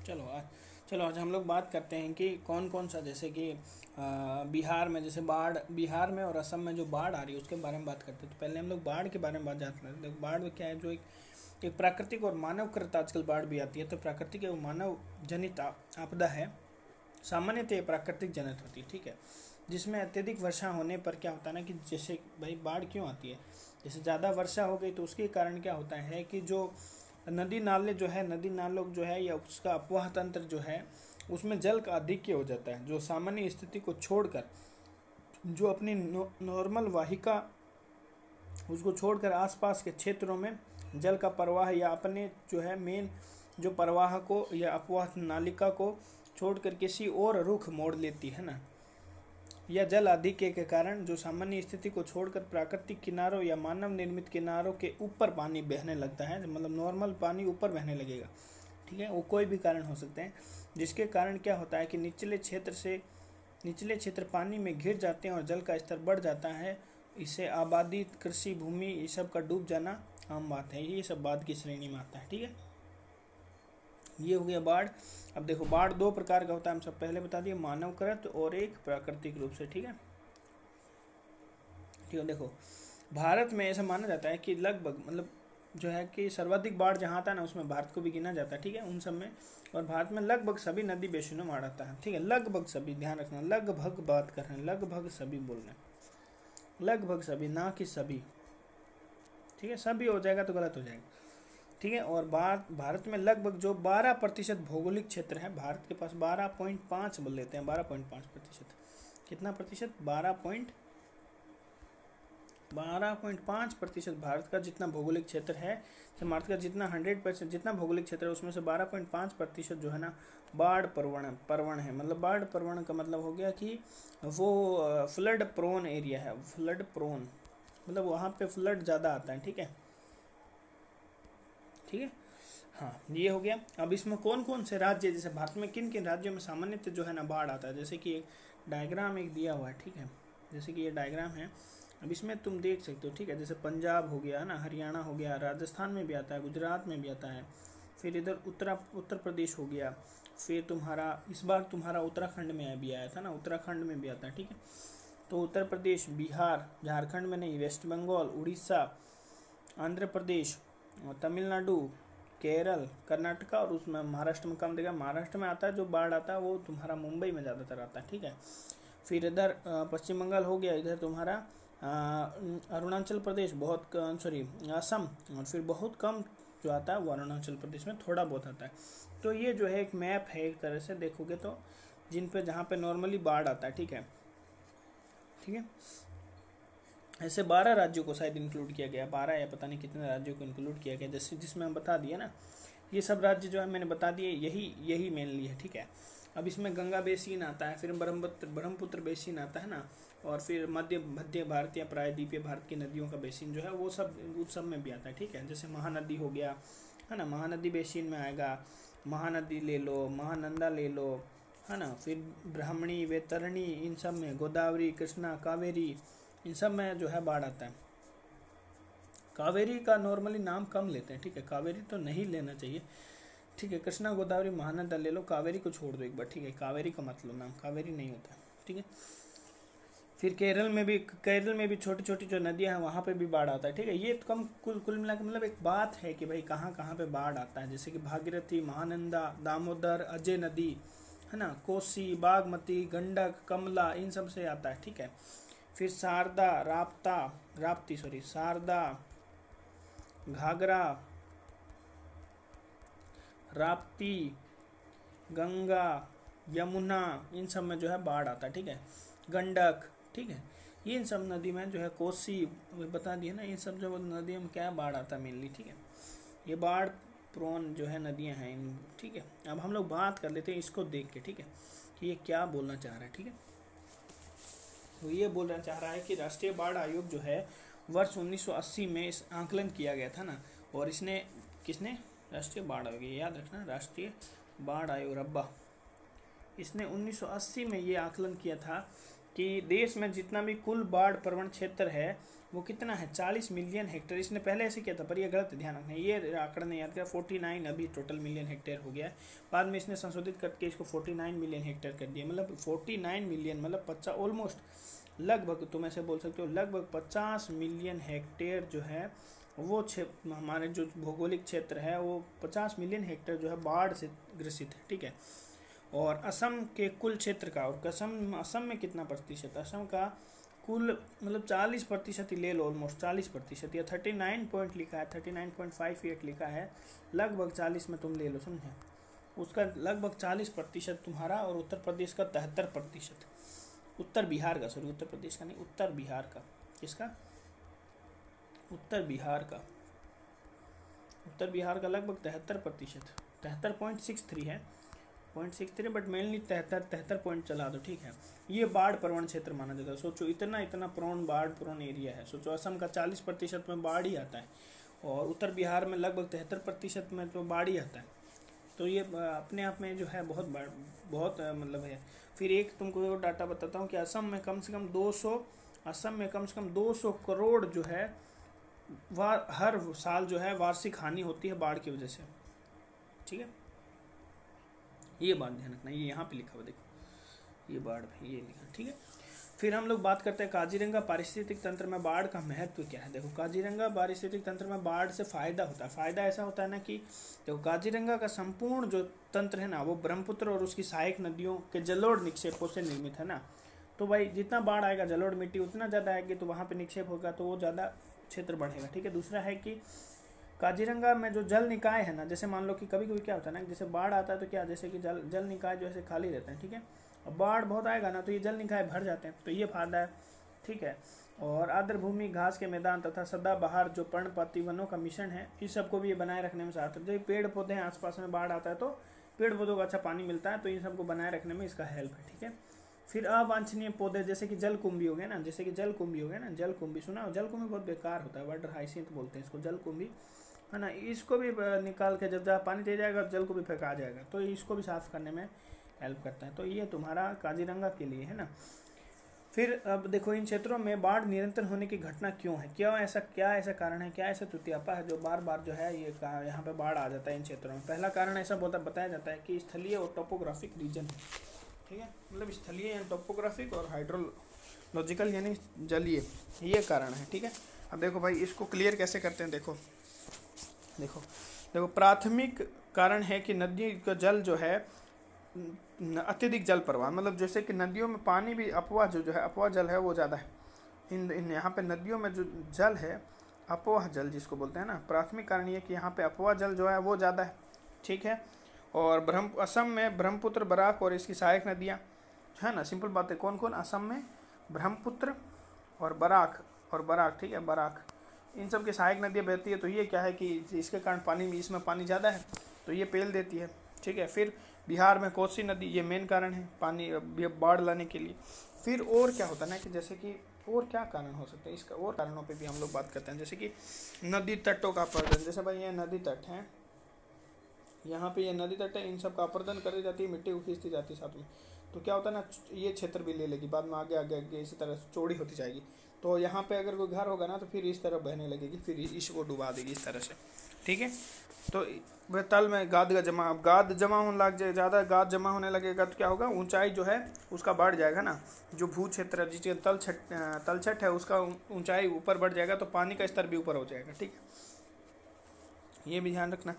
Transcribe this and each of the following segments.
चलो आज हम लोग बात करते हैं कि कौन कौन सा, जैसे कि बिहार में जैसे बाढ़, बिहार में और असम में जो बाढ़ आ रही है उसके बारे में बात करते हैं। तो पहले हम लोग बाढ़ के बारे में बात करते हैं। तो बाढ़ में क्या है, जो एक प्राकृतिक और मानवकृत आजकल बाढ़ भी आती है। तो प्राकृतिक और मानव जनित आपदा है। सामान्यतः ये प्राकृतिक जनित होती है, ठीक है, जिसमें अत्यधिक वर्षा होने पर क्या होता है ना, कि जैसे भाई बाढ़ क्यों आती है, जैसे ज़्यादा वर्षा हो गई तो उसके कारण क्या होता है कि जो नदी नाले जो है, नदी नालों जो है या उसका अपवाह तंत्र जो है उसमें जल का अधिक्य हो जाता है, जो सामान्य स्थिति को छोड़कर, जो अपनी नॉर्मल वाहिका उसको छोड़कर आसपास के क्षेत्रों में जल का प्रवाह या अपने जो है मेन जो प्रवाह को या अपवाह नालिका को छोड़कर किसी और रुख मोड़ लेती है ना, या जल अधिक्य के कारण जो सामान्य स्थिति को छोड़कर प्राकृतिक किनारों या मानव निर्मित किनारों के ऊपर पानी बहने लगता है, मतलब नॉर्मल पानी ऊपर बहने लगेगा, ठीक है। वो कोई भी कारण हो सकते हैं, जिसके कारण क्या होता है कि निचले क्षेत्र पानी में घिर जाते हैं और जल का स्तर बढ़ जाता है। इससे आबादी, कृषि भूमि, ये सब का डूब जाना आम बात है। ये सब बाढ़ की श्रेणी में आता है, ठीक है। ये हो गया बाढ़। अब देखो, बाढ़ दो प्रकार का होता है, हम सब पहले बता दिए, मानवकृत और एक प्राकृतिक रूप से, ठीक है। ठीक है, देखो भारत में ऐसा माना जाता है कि लगभग, मतलब जो है कि सर्वाधिक बाढ़ जहाँ आता है ना उसमें भारत को भी गिना जाता है, ठीक है, उन सब में। और भारत में लगभग सभी नदी बेसिनों में बाढ़ आता है, ठीक है, लगभग सभी, ध्यान रखना, लगभग बात कर रहे हैं, लगभग सभी बोल रहे हैं, लगभग सभी, ना कि सभी, ठीक है। सभी हो जाएगा तो गलत हो जाएगा, ठीक है। और भारत में लगभग जो 12% भौगोलिक क्षेत्र है, भारत के पास 12.5 बोल लेते हैं, 12.5%, कितना प्रतिशत, 12.5% भारत का जितना भौगोलिक क्षेत्र है, भारत का जितना 100% जितना भौगोलिक क्षेत्र है उसमें से 12.5% जो है ना बाढ़ प्रवण है। मतलब बाढ़ प्रवण का मतलब हो गया कि वो फ्लड प्रोन एरिया है, फ्लड प्रोन मतलब वहाँ पे फ्लड ज़्यादा आता है, ठीक है, ठीक है। हाँ, ये हो गया। अब इसमें कौन कौन से राज्य, जैसे भारत में किन किन राज्यों में सामान्यतः जो है ना बाढ़ आता है, जैसे कि एक डायग्राम एक दिया हुआ है, ठीक है, जैसे कि ये डायग्राम है। अब इसमें तुम देख सकते हो, ठीक है, जैसे पंजाब हो गया ना, हरियाणा हो गया, राजस्थान में भी आता है, गुजरात में भी आता है, फिर इधर उत्तर प्रदेश हो गया, फिर तुम्हारा इस बार तुम्हारा उत्तराखंड में भी आया था ना, उत्तराखंड में भी आता है, ठीक है। तो उत्तर प्रदेश, बिहार, झारखंड में नहीं, वेस्ट बंगाल, उड़ीसा, आंध्र प्रदेश, तमिलनाडु, केरल, कर्नाटका, और उसमें महाराष्ट्र में कम देगा, महाराष्ट्र में आता है जो बाढ़ आता है वो तुम्हारा मुंबई में ज़्यादातर आता है, ठीक है। फिर इधर पश्चिम बंगाल हो गया, इधर तुम्हारा अरुणाचल प्रदेश बहुत, सॉरी असम, और फिर बहुत कम जो आता है वो अरुणाचल प्रदेश में थोड़ा बहुत आता है। तो ये जो है एक मैप है, एक तरह से देखोगे तो, जिन पे जहाँ पे नॉर्मली बाढ़ आता है, ठीक है, ठीक है। ऐसे 12 राज्यों को शायद इंक्लूड किया गया, 12 या पता नहीं कितने राज्यों को इंक्लूड किया गया, जैसे जिसमें हम बता दिए ना, ये सब राज्य जो है मैंने बता दिए, यही मेनली है, ठीक है। अब इसमें गंगा बेसिन आता है, फिर ब्रह्मपुत्र बेसिन आता है ना, और फिर मध्य भारत या प्रायद्वीपीय भारत की नदियों का बेसिन जो है वो सब उस सब में भी आता है, ठीक है। जैसे महानदी हो गया है ना, महानदी बेसिन में आएगा, महानदी ले लो, महानंदा ले लो, है ना, फिर ब्राह्मणी, वैतरणी, इन सब में, गोदावरी, कृष्णा, कावेरी, इन सब में जो है बाढ़ आता है। कावेरी का नॉर्मली नाम कम लेते हैं, ठीक है, कावेरी तो नहीं लेना चाहिए, ठीक है। कृष्णा, गोदावरी, महानंदा ले लो, कावेरी को छोड़ दो एक बार, ठीक है, कावेरी का मतलब नाम कावेरी नहीं होता, ठीक है। फिर केरल में भी छोटी छोटी जो नदियां हैं वहाँ पे भी बाढ़ आता है, ठीक है। ये तो कुल मिला के मतलब एक बात है कि भाई कहाँ कहाँ पे बाढ़ आता है, जैसे कि भागीरथी, महानंदा, दामोदर, अजय नदी, है ना, कोसी, बागमती, गंडक, कमला, इन सब से आता है, ठीक है। फिर शारदा, घाघरा, राप्ती, गंगा, यमुना, इन सब में जो है बाढ़ आता है, ठीक है। गंडक, ठीक है, ये इन सब नदी में जो है, कोसी बता दिए ना, इन सब जो नदियों में क्या बाढ़ आता है मेनली, ठीक है। ये बाढ़ प्रोन जो है नदियां हैं इन, ठीक है। अब हम लोग बात कर लेते हैं इसको देख के, ठीक है, कि ये क्या बोलना चाह रहा है, ठीक है। तो ये बोलना चाह रहा है कि राष्ट्रीय बाढ़ आयोग जो है वर्ष 1980 में इस आंकलन किया गया था ना, और इसने किसने, राष्ट्रीय बाढ़ आयोग, ये याद रखना, राष्ट्रीय बाढ़ आयोग, रब्बा, इसने 1980 में ये आकलन किया था कि देश में जितना भी कुल बाढ़ प्रवण क्षेत्र है वो कितना है, 40 मिलियन हेक्टेयर। इसने पहले ऐसे किया था पर ये गलत, ध्यान रखना, ये आंकड़ा नहीं याद किया। 49 अभी टोटल मिलियन हेक्टेयर हो गया है, बाद में इसने संशोधित करके इसको 49 मिलियन हेक्टेयर कर दिया। मतलब 49 मिलियन मतलब 50 ऑलमोस्ट लगभग तुम ऐसे बोल सकते हो लगभग 50 मिलियन हेक्टेयर जो है वो हमारे जो भौगोलिक क्षेत्र है वो 50 मिलियन हेक्टेयर जो है बाढ़ से ग्रसित है, ठीक है। और असम के कुल क्षेत्र का, और असम में कितना प्रतिशत, असम का कुल मतलब 40% ही ले लो, ऑलमोस्ट 40%, या 39 पॉइंट लिखा है, 39.58 लिखा है, लगभग 40 में तुम ले लो, समझे। उसका लगभग 40% तुम्हारा, और उत्तर प्रदेश का 73%, उत्तर बिहार का, सॉरी उत्तर प्रदेश का नहीं, उत्तर बिहार का, किसका, उत्तर बिहार का, उत्तर बिहार का लगभग 73%, 73.63 है, 0.63, बट मेनली 73 पॉइंट चला दो, ठीक है। ये बाढ़ प्रवण क्षेत्र माना जाता है। सोचो इतना प्रोन बाढ़ प्रोन एरिया है। सोचो असम का 40% में बाढ़ ही आता है, और उत्तर बिहार में लगभग 73% में तो बाढ़ ही आता है। तो ये अपने आप में जो है बहुत मतलब है। फिर एक तुमको डाटा बताता हूँ कि असम में कम से कम 200 करोड़ जो है हर साल जो है वार्षिक हानि होती है बाढ़ की वजह से, ठीक है। ये बात ध्यान रखना, ये यहाँ पे लिखा हुआ देखो, ये बाढ़ ये लिखा, ठीक है। फिर हम लोग बात करते हैं काजीरंगा पारिस्थितिक तंत्र में बाढ़ का महत्व क्या है। देखो काजीरंगा पारिस्थितिक तंत्र में बाढ़ से फायदा होता है। फायदा ऐसा होता है ना कि देखो काजीरंगा का संपूर्ण जो तंत्र है ना वो ब्रह्मपुत्र और उसकी सहायक नदियों के जलोढ़ निक्षेपों से निर्मित है ना। तो भाई जितना बाढ़ आएगा जलोढ़ मिट्टी उतना ज़्यादा आएगी, तो वहाँ पे निक्षेप होगा तो वो ज़्यादा क्षेत्र बढ़ेगा, ठीक है। दूसरा है कि काजीरंगा में जो जल निकाय है ना, जैसे मान लो कि कभी कभी क्या होता है ना, जैसे बाढ़ आता है तो क्या, जैसे कि जल निकाय जो ऐसे खाली रहते हैं, ठीक है। अब बाढ़ बहुत आएगा ना तो ये जल निकाय भर जाते हैं, तो ये फायदा है, ठीक है। और आर्द्र भूमि, घास के मैदान तथा सदाबहार जो पर्णपाती वनों का मिश्रण है, इस सबको भी ये बनाए रखने में सहायता है। जो पेड़ पौधे हैं आसपास में बाढ़ आता है तो पेड़ पौधों को अच्छा पानी मिलता है, तो इन सबको बनाए रखने में इसका हेल्प है, ठीक है। फिर अवांछनीय पौधे जैसे कि जलकुंभी हो गए ना, जलकुंभी सुना हो, जलकुंभी बहुत बेकार होता है, वाटर हाइसिंथ बोलते हैं इसको, जलकुंभी है ना। इसको भी निकाल के जब जहाँ पानी दे जाएगा जल को भी फेंका जाएगा, तो इसको भी साफ करने में हेल्प करता है। तो ये तुम्हारा काजीरंगा के लिए है ना। फिर अब देखो इन क्षेत्रों में बाढ़ निरंतर होने की घटना क्यों है, क्या ऐसा कारण है, क्या ऐसा तुतियापा है जो बार बार जो है ये यहाँ पे बाढ़ आ जाता है इन क्षेत्रों में। पहला कारण ऐसा बताया जाता है कि स्थलीय और टोपोग्राफिक रीजन है, ठीक है। मतलब स्थलीय यानी टोपोग्राफिक और हाइड्रोलॉजिकल यानी जलीय, ये कारण है, ठीक है। अब देखो भाई इसको क्लियर कैसे करते हैं, देखो प्राथमिक कारण है कि नदी का जल जो है अत्यधिक जल प्रवाह, मतलब जैसे कि नदियों में पानी भी अफवाह जो है अफवाह जल है वो ज़्यादा है। इन यहाँ पे नदियों में जो जल है अफवाह जल जिसको बोलते हैं ना, प्राथमिक कारण ये कि यहाँ पे अफवाह जल जो है वो ज़्यादा है, ठीक है। और असम में ब्रह्मपुत्र, बराक और इसकी सहायक नदियाँ है ना, सिंपल बात है। कौन कौन, असम में ब्रह्मपुत्र और बराक, ठीक है, बराक, इन सब की सहायक नदियाँ बहती है। तो ये क्या है कि इसके कारण पानी इसमें पानी ज़्यादा है तो ये पेल देती है, ठीक है। फिर बिहार में कोसी नदी, ये मेन कारण है पानी बाढ़ लाने के लिए। फिर और क्या होता है ना कि जैसे कि और क्या कारण हो सकते हैं, इसका और कारणों पे भी हम लोग बात करते हैं, जैसे कि नदी तटों का अपरदन। जैसे भाई ये नदी तट है, यहाँ पे ये नदी तट है, इन सब का अपरदन कर दी जाती है, मिट्टी को खींचती जाती है साथ में, तो क्या होता है ना ये क्षेत्र भी ले लेगी, बाद में आगे इसी तरह चौड़ी होती जाएगी। तो यहाँ पे अगर कोई घर होगा ना तो फिर इस तरह बहने लगेगी, फिर इसको डुबा देगी इस तरह से, ठीक है। तो वह तल में गाद जमा होने लग जाए, ज़्यादा गाद जमा होने लगेगा तो क्या होगा, ऊंचाई जो है उसका बढ़ जाएगा ना, जो भू क्षेत्र जिसके तलछट है उसका ऊंचाई ऊपर बढ़ जाएगा, तो पानी का स्तर भी ऊपर हो जाएगा, ठीक है। ये भी ध्यान रखना,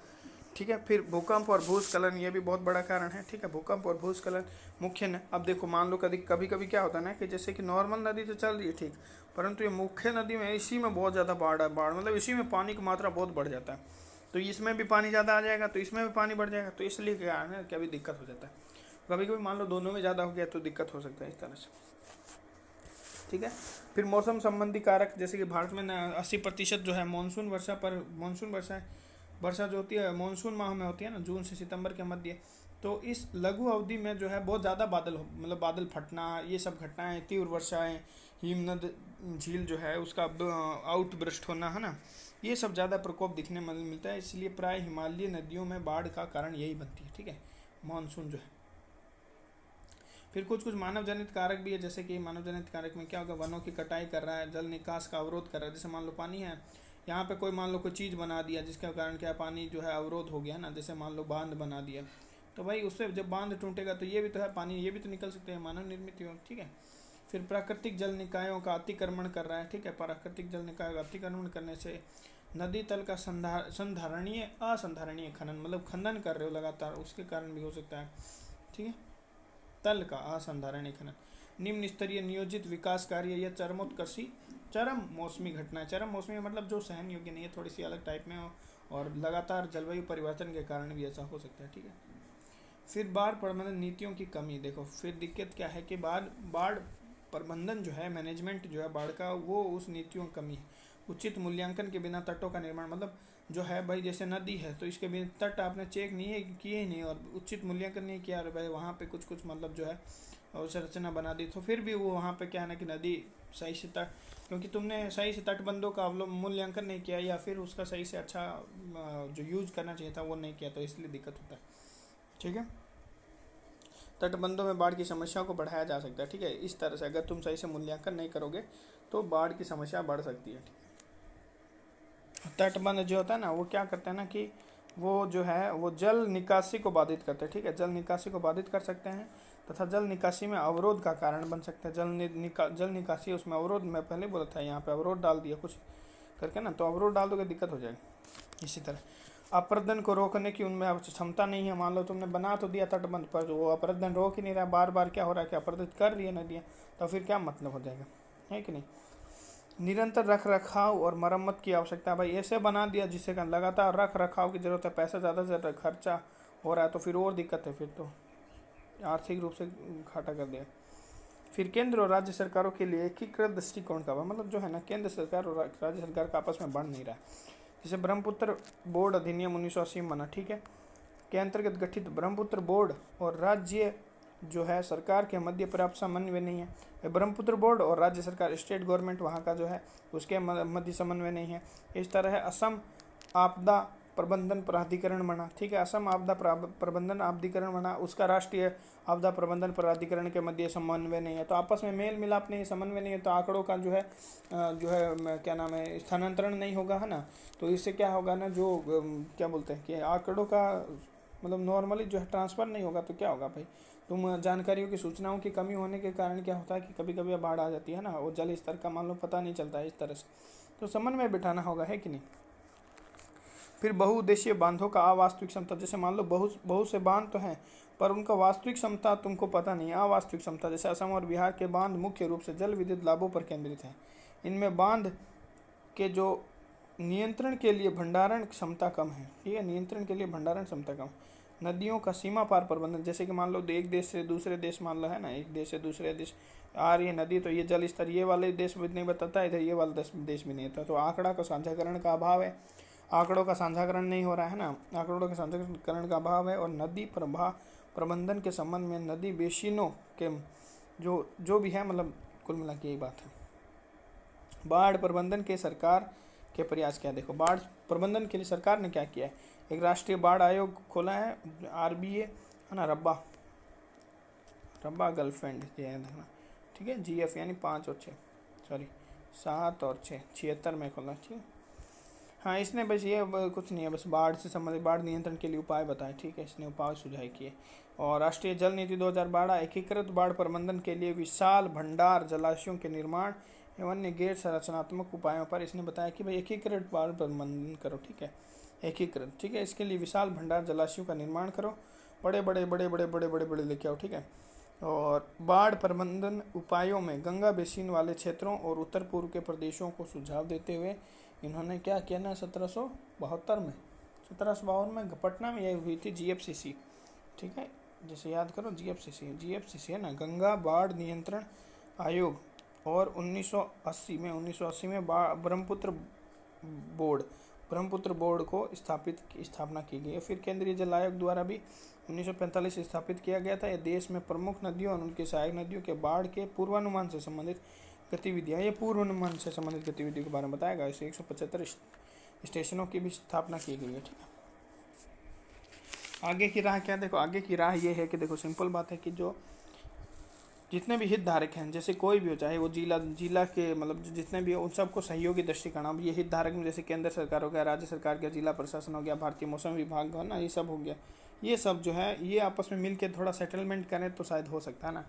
ठीक है। फिर भूकंप और भूस्खलन, ये भी बहुत बड़ा कारण है, ठीक है। भूकंप और भूस्खलन मुख्य न, अब देखो मान लो कभी कभी क्या होता है ना कि जैसे कि नॉर्मल नदी तो चल रही है ठीक, परंतु ये मुख्य नदी में इसी में बहुत ज़्यादा बाढ़ मतलब इसी में पानी की मात्रा बहुत बढ़ जाता है, तो इसमें भी पानी ज़्यादा आ जाएगा तो इसमें भी पानी बढ़ जाएगा, तो इसलिए क्या है क्या भी दिक्कत हो जाता है। कभी कभी मान लो दोनों में ज़्यादा हो गया तो दिक्कत हो सकता है इस तरह से, ठीक है। फिर मौसम संबंधी कारक, जैसे कि भारत में 80% जो है मानसून वर्षा जो होती है मानसून माह में होती है ना, जून से सितंबर के मध्य, तो इस लघु अवधि में जो है बहुत ज़्यादा बादल फटना, ये सब घटनाएं, तीव्र वर्षाएं, हिमनद झील जो है उसका आउटबर्स्ट होना है ना, ये सब ज़्यादा प्रकोप दिखने में मिलता है। इसलिए प्राय हिमालयी नदियों में बाढ़ का कारण यही बनती है, ठीक है, मानसून जो है। फिर कुछ कुछ मानव जनित कारक भी है, जैसे कि मानव जनित कारक में क्या होगा, वनों की कटाई कर रहा है, जल निकास का अवरोध कर रहा है। जैसे मान लो पानी है, यहाँ पे कोई मान लो कोई चीज़ बना दिया जिसके कारण क्या पानी जो है अवरोध हो गया ना, जैसे मान लो बांध बना दिया, तो भाई उससे जब बांध टूटेगा तो ये भी तो है पानी, ये भी तो निकल सकते हैं, मानव निर्मित हो, ठीक है। फिर प्राकृतिक जल निकायों का अतिक्रमण कर रहा है, ठीक है। प्राकृतिक जल निकायों का अतिक्रमण करने से नदी तल का संधारणीय असंधारणीय खनन, मतलब खनन कर रहे हो लगातार, उसके कारण भी हो सकता है, ठीक है। तल का असंधारणीय खनन। निम्न स्तरीय नियोजित विकास कार्य या चरमोत्कर्षी चरम मौसमी घटना है। चरम मौसमी मतलब जो सहन योग्य नहीं है, थोड़ी सी अलग टाइप में हो, और लगातार जलवायु परिवर्तन के कारण भी ऐसा हो सकता है, ठीक है। फिर बाढ़ प्रबंधन नीतियों की कमी, देखो फिर दिक्कत क्या है कि बाढ़ प्रबंधन जो है, मैनेजमेंट जो है बाढ़ का, वो उस नीतियों की कमी है। उचित मूल्यांकन के बिना तटों का निर्माण, मतलब जो है भाई जैसे नदी है तो इसके बिना तट आपने चेक नहीं है, किए ही नहीं, और उचित मूल्यांकन नहीं किया, और भाई वहाँ पे कुछ कुछ मतलब जो है संरचना बना दी, तो फिर भी वो वहाँ पे क्या है ना कि नदी सही से तट, क्योंकि तुमने सही से तटबंधों का मूल्यांकन नहीं किया, या फिर उसका सही से अच्छा जो यूज करना चाहिए था वो नहीं किया, तो इसलिए दिक्कत होता है, ठीक है। तटबंधों में बाढ़ की समस्या को बढ़ाया जा सकता है, ठीक है। इस तरह से अगर तुम सही से मूल्यांकन नहीं करोगे तो बाढ़ की समस्या बढ़ सकती है, ठीक है। तटबंध जो होता है ना, वो क्या करते हैं ना कि वो जो है वो जल निकासी को बाधित करते हैं, ठीक है। जल निकासी को बाधित कर सकते हैं तथा जल निकासी में अवरोध का कारण बन सकते हैं। जल निकासी उसमें अवरोध, मैं पहले बोला था, यहाँ पे अवरोध डाल दिया कुछ करके ना, तो अवरोध डाल दोगे दिक्कत हो जाएगी। इसी तरह अपरदन को रोकने की उनमें क्षमता नहीं है। मान लो तुमने बना तो दिया तटबंध, पर वो अपरदन रोक ही नहीं रहा, बार बार क्या हो रहा है कि अपरदित कर रही है नदियाँ, तो फिर क्या मतलब हो जाएगा, है कि नहीं। निरंतर रख रखाव और मरम्मत की आवश्यकता, भाई ऐसे बना दिया जिससे कि लगातार रख रखाव की जरूरत है, पैसा ज़्यादा से ज़्यादा खर्चा हो रहा है, तो फिर और दिक्कत है, फिर तो आर्थिक रूप से घाटा कर दिया। फिर केंद्र और राज्य सरकारों के लिए एकीकृत दृष्टिकोण का, मतलब जो है ना केंद्र सरकार और राज्य सरकार का आपस में बढ़ नहीं रहा है। जैसे ब्रह्मपुत्र बोर्ड अधिनियम 1980 बना, ठीक है, के अंतर्गत गठित ब्रह्मपुत्र बोर्ड और राज्य जो है सरकार के मध्य पर्याप्त समन्वय नहीं है। ब्रह्मपुत्र बोर्ड और राज्य सरकार, स्टेट गवर्नमेंट वहाँ का जो है उसके मध्य समन्वय नहीं है। इस तरह है असम आपदा प्रबंधन प्राधिकरण बना, ठीक है। असम आपदा प्रबंधन प्राधिकरण बना, उसका राष्ट्रीय आपदा प्रबंधन प्राधिकरण के मध्य समन्वय नहीं है, तो आपस में मेल मिलाप नहीं है, समन्वय नहीं है, तो आंकड़ों का जो है क्या नाम है स्थानांतरण नहीं होगा, है ना। तो इससे क्या होगा ना, जो क्या बोलते हैं कि आंकड़ों का मतलब नॉर्मली जो है ट्रांसफ़र नहीं होगा, तो क्या होगा भाई, तुम जानकारियों की सूचनाओं की कमी होने के कारण क्या होता है कि कभी कभी बाढ़ आ जाती है ना, वो जल स्तर का मान लो पता नहीं चलता है इस तरह से, तो समन्वय बिठाना होगा, है कि नहीं। फिर बहुउद्देशीय बांधों का अवास्तविक क्षमता, जैसे मान लो बहुत से बांध तो हैं पर उनका वास्तविक क्षमता तुमको पता नहीं है, अवास्तविक क्षमता। जैसे असम और बिहार के बांध मुख्य रूप से जल विद्युत लाभों पर केंद्रित हैं, इनमें बांध के जो नियंत्रण के लिए भंडारण क्षमता कम है, ठीक है, नियंत्रण के लिए भंडारण क्षमता कम। नदियों का सीमा पार प्रबंधन, जैसे कि मान लो एक देश से दूसरे देश, मान लो है ना, एक देश से दूसरे देश आ रही है नदी, तो ये जल स्तर ये वाले देश भी नहीं बताता, इधर ये वाला देश भी नहीं होता, तो आंकड़ा का साझाकरण का अभाव है, आंकड़ों का साझाकरण नहीं हो रहा है ना, आंकड़ों के साझाकरण का अभाव है। और नदी प्रवाह प्रबंधन के संबंध में नदी बेसिनों के जो भी है, मतलब कुल मिला के यही बात है। बाढ़ प्रबंधन के सरकार के प्रयास क्या, देखो बाढ़ प्रबंधन के लिए सरकार ने क्या किया है, एक राष्ट्रीय बाढ़ आयोग खोला है, RBA है ना, रब्बा गर्लफ्रेंड ये देखना, ठीक है, GF यानी 5 और 6 सॉरी 7 और 6 76 में खोला, ठीक है। हाँ, इसने बस ये कुछ नहीं है, बस बाढ़ से संबंधित बाढ़ नियंत्रण के लिए उपाय बताए, ठीक है, इसने उपाय सुझाव किए। और राष्ट्रीय जल नीति 2012 एकीकृत बाढ़ प्रबंधन के लिए विशाल भंडार जलाशयों के निर्माण एवं अन्य गैर संरचनात्मक उपायों पर इसने बताया कि भाई एकीकृत बाढ़ प्रबंधन करो, ठीक है, एकीकृत, ठीक है। इसके लिए विशाल भंडार जलाशयों का निर्माण करो, बड़े लेके आओ, ठीक है। और बाढ़ प्रबंधन उपायों में गंगा बेसिन वाले क्षेत्रों और उत्तर पूर्व के प्रदेशों को सुझाव देते हुए इन्होंने क्या किया ना, 1752 में पटना में यह हुई थी GFCC, ठीक है, जैसे याद करो GFCC है ना, गंगा बाढ़ नियंत्रण आयोग। और 1980 में ब्रह्मपुत्र बोर्ड को स्थापना की गई है। फिर केंद्रीय जल आयोग द्वारा भी 1945 से स्थापित किया गया था। यह देश में प्रमुख नदियों और उनकी सहायक नदियों के बाढ़ के पूर्वानुमान से संबंधित गतिविधियाँ, ये पूर्वानुमान से संबंधित गतिविधियों के बारे में बताएगा। इसे 175 स्टेशनों की भी स्थापना की गई है, ठीक है। आगे की राह क्या, देखो आगे की राह ये है कि देखो सिंपल बात है कि जो जितने भी हितधारक हैं, जैसे कोई भी हो, चाहे वो जिला के मतलब जितने भी हो, उन सबको सहयोगी दृष्टिकोण। अब ये हितधारक में जैसे केंद्र सरकार हो गया, राज्य सरकार का जिला प्रशासन हो गया, भारतीय मौसम विभाग हो ना, ये सब हो गया। ये सब जो है ये आपस में मिल के थोड़ा सेटलमेंट करें तो शायद हो सकता है ना।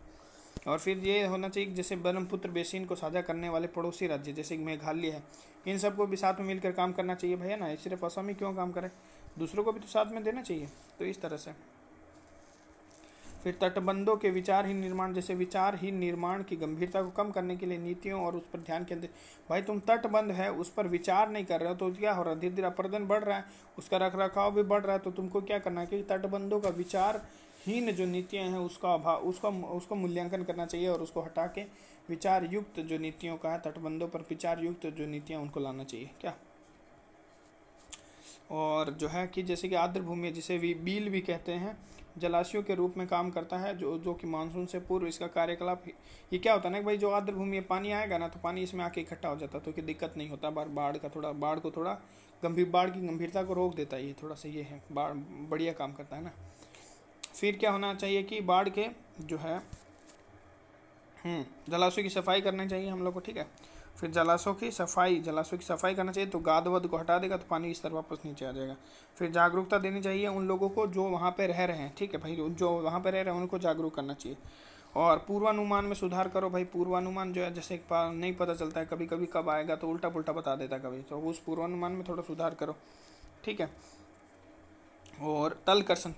और फिर ये होना चाहिए जैसे ब्रह्मपुत्र बेसिन को साझा करने वाले पड़ोसी राज्य जैसे मेघालय है, इन सबको भी साथ में मिलकर काम करना चाहिए भैया ना, सिर्फ असम ही क्यों काम करे, दूसरों को भी तो साथ में देना चाहिए। तो इस तरह से फिर तटबंधों के विचारहीन निर्माण, जैसे विचारहीन निर्माण की गंभीरता को कम करने के लिए नीतियों और उस पर ध्यान केंद्रित। भाई तुम तटबंध है उस पर विचार नहीं कर रहे हो तो क्या हो रहा है, धीरे धीरे अपरदन बढ़ रहा है, उसका रख रखाव भी बढ़ रहा है। तो तुमको क्या करना है कि तटबंधों का विचारहीन जो नीतियाँ हैं उसका अभाव, उसको मूल्यांकन करना चाहिए और उसको हटा के विचार युक्त जो नीतियों का है, तटबंधों पर विचार युक्त जो नीतियाँ उनको लाना चाहिए क्या। और जो है कि जैसे कि आर्द्र भूमि है, जिसे बील भी कहते हैं, जलाशयों के रूप में काम करता है, जो कि मानसून से पूर्व इसका कार्यकलाप। ये क्या होता है ना कि भाई जो आर्द्र भूमि है, पानी आएगा ना तो पानी इसमें आके इकट्ठा हो जाता है, तो कि दिक्कत नहीं होता। बाढ़ को थोड़ा बाढ़ की गंभीरता को रोक देता है, ये थोड़ा सा ये है, बाढ़ बढ़िया काम करता है ना। फिर क्या होना चाहिए कि बाढ़ के जो है जलाशयों की सफाई करनी चाहिए हम लोग को, ठीक है। फिर जलाशयों की सफाई करना चाहिए, तो गाद वाद को हटा देगा तो पानी इस तरह वापस नीचे आ जाएगा। फिर जागरूकता देनी चाहिए उन लोगों को जो वहाँ पे रह रहे हैं, ठीक है भाई, जो वहाँ पे रह रहे हैं उनको जागरूक करना चाहिए। और पूर्वानुमान में सुधार करो भाई, पूर्वानुमान जो है जैसे नहीं पता चलता है कभी कभी कब आएगा, तो उल्टा पुल्टा बता देता है कभी, तो उस पूर्वानुमान में थोड़ा सुधार करो, ठीक है। और तलकर्षण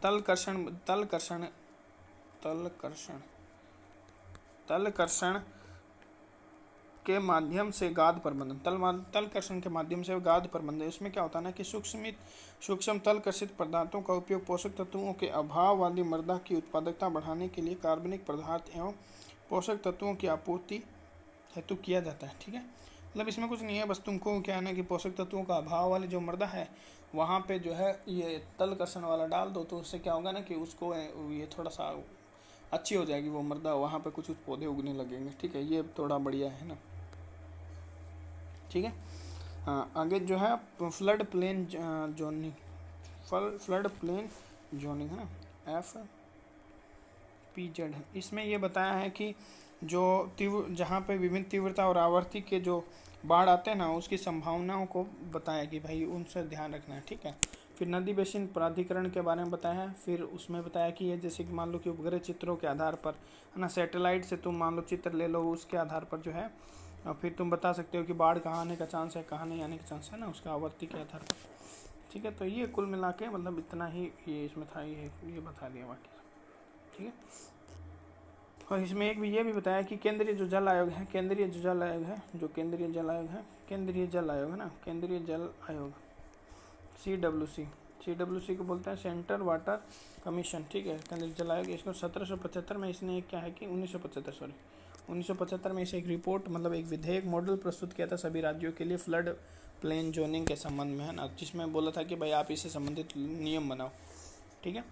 के माध्यम से गाद प्रबंधन, तलकर्षण के माध्यम से गाद प्रबंधन। इसमें क्या होता है ना कि सूक्ष्म तलकर्षित पदार्थों का उपयोग पोषक तत्वों के अभाव वाली मृदा की उत्पादकता बढ़ाने के लिए कार्बनिक पदार्थ एवं पोषक तत्वों की आपूर्ति हेतु किया जाता है, ठीक है। मतलब इसमें कुछ नहीं है, बस तुमको क्या है ना कि पोषक तत्वों का अभाव वाली जो मृदा है वहाँ पे जो है ये तलकर्षण वाला डाल दो, तो उससे क्या होगा ना कि उसको ये थोड़ा सा अच्छी हो जाएगी वो मृदा, वहाँ पे कुछ पौधे उगने लगेंगे, ठीक है। ये थोड़ा बढ़िया है ना, ठीक है। हाँ, आगे जो है फ्लड प्लेन जोनिंग है ना, FPZ है। इसमें ये बताया है कि जो जहाँ पे विभिन्न तीव्रता और आवर्ती के जो बाढ़ आते हैं ना उसकी संभावनाओं को बताया कि भाई उनसे ध्यान रखना है, ठीक है। फिर नदी बेसिन प्राधिकरण के बारे में बताया है। फिर उसमें बताया कि ये जैसे कि मान लो कि उपग्रह चित्रों के आधार पर है ना, सैटेलाइट से तुम मान लो चित्र ले लो, उसके आधार पर जो है और फिर तुम बता सकते हो कि बाढ़ कहाँ आने का चांस है, कहाँ नहीं आने का चांस है ना, उसका आवर्ती के आधार पर, ठीक है। तो ये कुल मिला के मतलब इतना ही ये इसमें था, ये बता दिया बाकी, ठीक है। और इसमें एक भी ये भी बताया कि केंद्रीय जल आयोग है ना, केंद्रीय जल आयोग CWC को बोलते हैं सेंट्रल वाटर कमीशन, ठीक है, केंद्रीय जल आयोग। इसको 1775 में इसने क्या है कि 1975 में इसे एक रिपोर्ट मतलब एक विधेयक मॉडल प्रस्तुत किया था सभी राज्यों के लिए फ्लड प्लेन जोनिंग के संबंध में, है ना, जिसमें बोला था कि भाई आप इससे संबंधित नियम बनाओ, ठीक है।